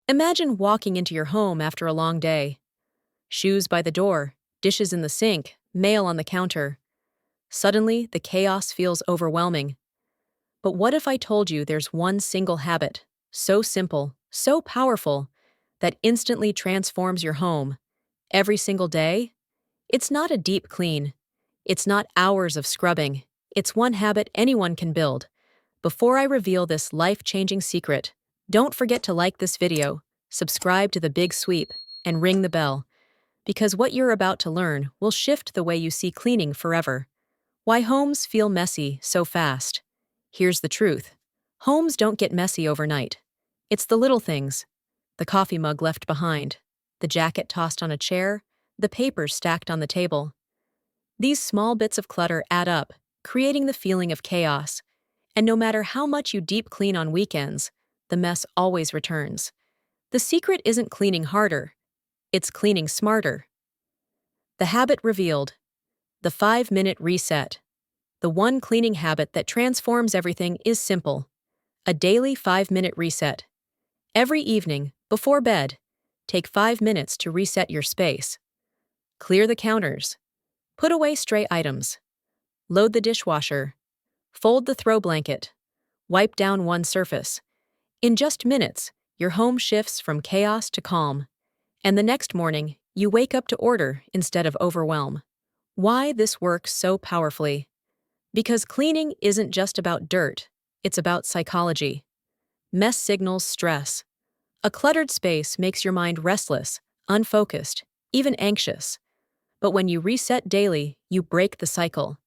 Imagine walking into your home after a long day. Shoes by the door, dishes in the sink, mail on the counter. Suddenly, the chaos feels overwhelming. But what if I told you there's one single habit, so simple, so powerful, that instantly transforms your home every single day? It's not a deep clean. It's not hours of scrubbing. It's one habit anyone can build. Before I reveal this life-changing secret, don't forget to like this video, subscribe to The Big Sweep, and ring the bell, because what you're about to learn will shift the way you see cleaning forever. Why homes feel messy so fast. Here's the truth. Homes don't get messy overnight. It's the little things. The coffee mug left behind, the jacket tossed on a chair, the papers stacked on the table. These small bits of clutter add up, creating the feeling of chaos. And no matter how much you deep clean on weekends, the mess always returns. The secret isn't cleaning harder, it's cleaning smarter. The habit revealed. The 5-minute reset. The one cleaning habit that transforms everything is simple. A daily 5-minute reset. Every evening, before bed, take 5 minutes to reset your space. Clear the counters. Put away stray items. Load the dishwasher. Fold the throw blanket. Wipe down one surface. In just minutes, your home shifts from chaos to calm. And the next morning, you wake up to order instead of overwhelm. Why this works so powerfully? Because cleaning isn't just about dirt, it's about psychology. Mess signals stress. A cluttered space makes your mind restless, unfocused, even anxious. But when you reset daily, you break the cycle.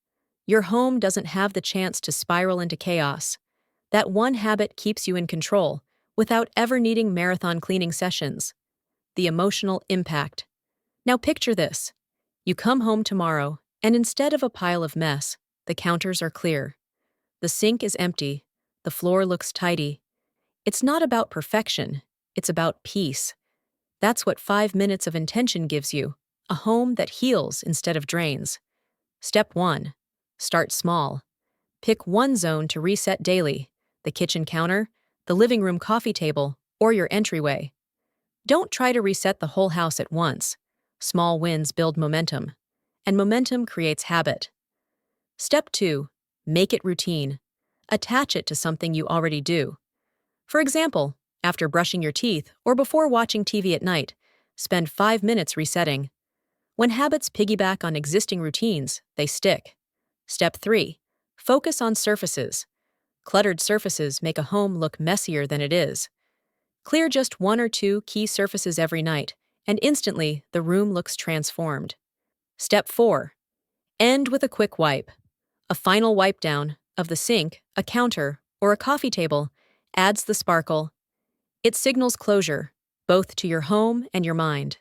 Your home doesn't have the chance to spiral into chaos. That one habit keeps you in control, without ever needing marathon cleaning sessions. The emotional impact. Now picture this. You come home tomorrow, and instead of a pile of mess, the counters are clear. The sink is empty. The floor looks tidy. It's not about perfection. It's about peace. That's what 5 minutes of intention gives you. A home that heals instead of drains. Step 1. Start small. Pick one zone to reset daily. The kitchen counter, the living room coffee table, or your entryway. Don't try to reset the whole house at once. Small wins build momentum. And momentum creates habit. Step 2. Make it routine. Attach it to something you already do. For example, after brushing your teeth or before watching TV at night, spend 5 minutes resetting. When habits piggyback on existing routines, they stick. Step 3. Focus on surfaces. Cluttered surfaces make a home look messier than it is. Clear just 1 or 2 key surfaces every night, and instantly the room looks transformed. Step 4. End with a quick wipe. A final wipe down of the sink, a counter, or a coffee table adds the sparkle. It signals closure, both to your home and your mind.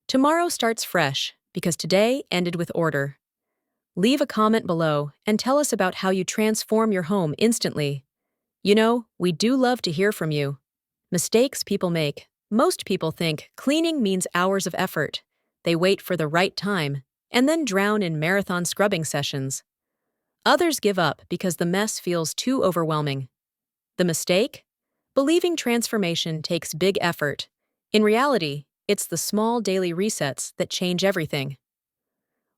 Tomorrow starts fresh, because today ended with order. Leave a comment below and tell us about how you transform your home instantly. You know, we do love to hear from you. Mistakes people make. Most people think cleaning means hours of effort. They wait for the right time, and then drown in marathon scrubbing sessions. Others give up because the mess feels too overwhelming. The mistake? Believing transformation takes big effort. In reality, it's the small daily resets that change everything.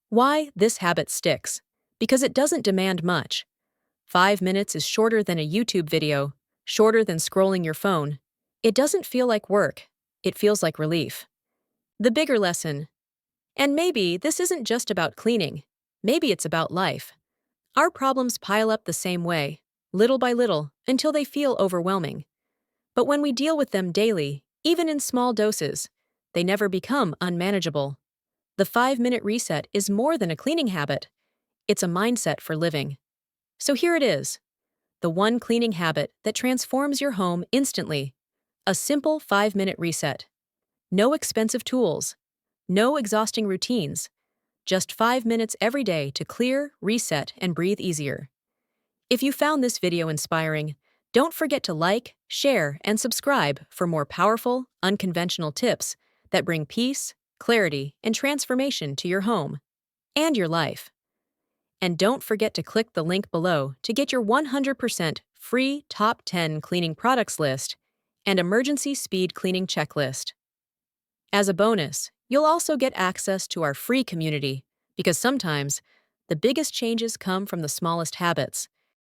Why this habit sticks? Because it doesn't demand much. 5 minutes is shorter than a YouTube video, shorter than scrolling your phone. It doesn't feel like work. It feels like relief. The bigger lesson. And maybe this isn't just about cleaning. Maybe it's about life. Our problems pile up the same way, little by little, until they feel overwhelming. But when we deal with them daily, even in small doses, they never become unmanageable. The 5-minute reset is more than a cleaning habit. It's a mindset for living. So here it is. The one cleaning habit that transforms your home instantly. A simple 5-minute reset. No expensive tools. No exhausting routines. Just 5 minutes every day to clear, reset, and breathe easier. If you found this video inspiring, don't forget to like, share, and subscribe for more powerful, unconventional tips that bring peace, clarity, and transformation to your home and your life. And don't forget to click the link below to get your 100% free top 10 cleaning products list and emergency speed cleaning checklist. As a bonus, you'll also get access to our free community, because sometimes the biggest changes come from the smallest habits,